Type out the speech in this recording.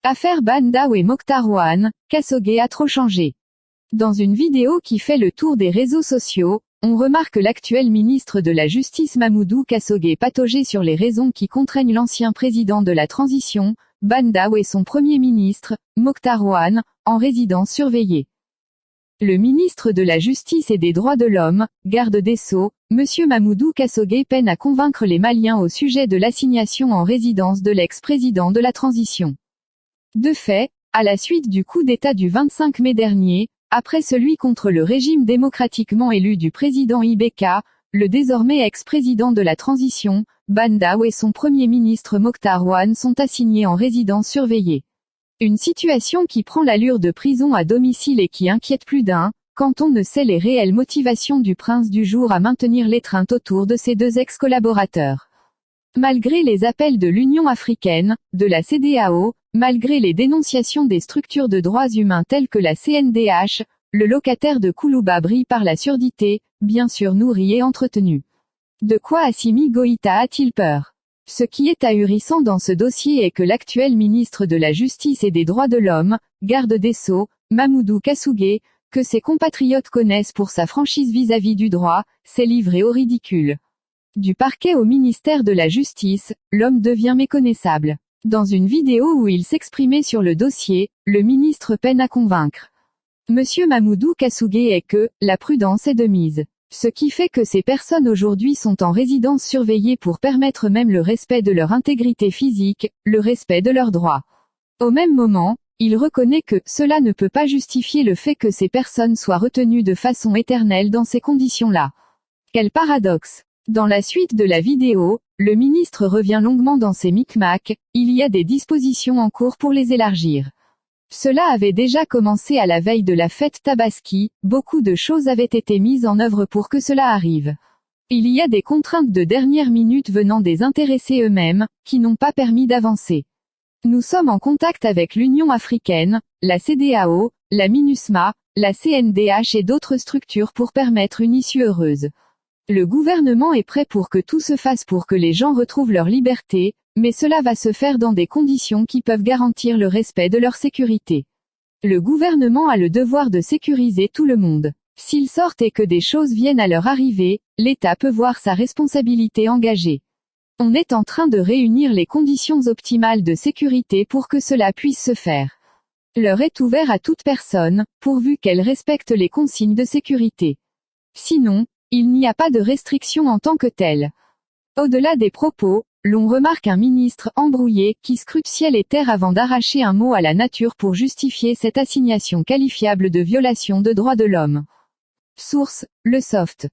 Affaire Ban Dao et Mokhtar Rouane, Khashoggi a trop changé. Dans une vidéo qui fait le tour des réseaux sociaux, on remarque l'actuel ministre de la Justice Mamoudou Khashoggi patauger sur les raisons qui contraignent l'ancien président de la transition, Ban Dao et son premier ministre, Mokhtar Rouane, en résidence surveillée. Le ministre de la Justice et des Droits de l'Homme, garde des Sceaux, M. Mamoudou Khashoggi peine à convaincre les Maliens au sujet de l'assignation en résidence de l'ex-président de la transition. De fait, à la suite du coup d'État du 25 mai dernier, après celui contre le régime démocratiquement élu du président Ibeka, le désormais ex-président de la transition, Ban Dao et son premier ministre Mokhtar Rouane sont assignés en résidence surveillée. Une situation qui prend l'allure de prison à domicile et qui inquiète plus d'un, quand on ne sait les réelles motivations du prince du jour à maintenir l'étreinte autour de ses deux ex-collaborateurs. Malgré les appels de l'Union africaine, de la CEDEAO, malgré les dénonciations des structures de droits humains telles que la CNDH, le locataire de Koulouba brille par la surdité, bien sûr nourri et entretenu. De quoi Assimi Goïta a-t-il peur? Ce qui est ahurissant dans ce dossier est que l'actuel ministre de la Justice et des Droits de l'Homme, garde des Sceaux, Mamoudou Khashoggi, que ses compatriotes connaissent pour sa franchise vis-à-vis du droit, s'est livré au ridicule. Du parquet au ministère de la Justice, l'homme devient méconnaissable. Dans une vidéo où il s'exprimait sur le dossier, le ministre peine à convaincre Monsieur Mamoudou Khashoggi est que la prudence est de mise. Ce qui fait que ces personnes aujourd'hui sont en résidence surveillée pour permettre même le respect de leur intégrité physique, le respect de leurs droits. Au même moment, il reconnaît que cela ne peut pas justifier le fait que ces personnes soient retenues de façon éternelle dans ces conditions-là. Quel paradoxe! Dans la suite de la vidéo, le ministre revient longuement dans ces micmacs, il y a des dispositions en cours pour les élargir. Cela avait déjà commencé à la veille de la fête Tabaski, beaucoup de choses avaient été mises en œuvre pour que cela arrive. Il y a des contraintes de dernière minute venant des intéressés eux-mêmes, qui n'ont pas permis d'avancer. Nous sommes en contact avec l'Union africaine, la CEDEAO, la MINUSMA, la CNDH et d'autres structures pour permettre une issue heureuse. Le gouvernement est prêt pour que tout se fasse pour que les gens retrouvent leur liberté, mais cela va se faire dans des conditions qui peuvent garantir le respect de leur sécurité. Le gouvernement a le devoir de sécuriser tout le monde. S'ils sortent et que des choses viennent à leur arriver, l'État peut voir sa responsabilité engagée. On est en train de réunir les conditions optimales de sécurité pour que cela puisse se faire. L'heure est ouverte à toute personne, pourvu qu'elle respecte les consignes de sécurité. Sinon, il n'y a pas de restriction en tant que telle. Au-delà des propos, l'on remarque un ministre embrouillé qui scrute ciel et terre avant d'arracher un mot à la nature pour justifier cette assignation qualifiable de violation de droits de l'homme. Source, Le Soft.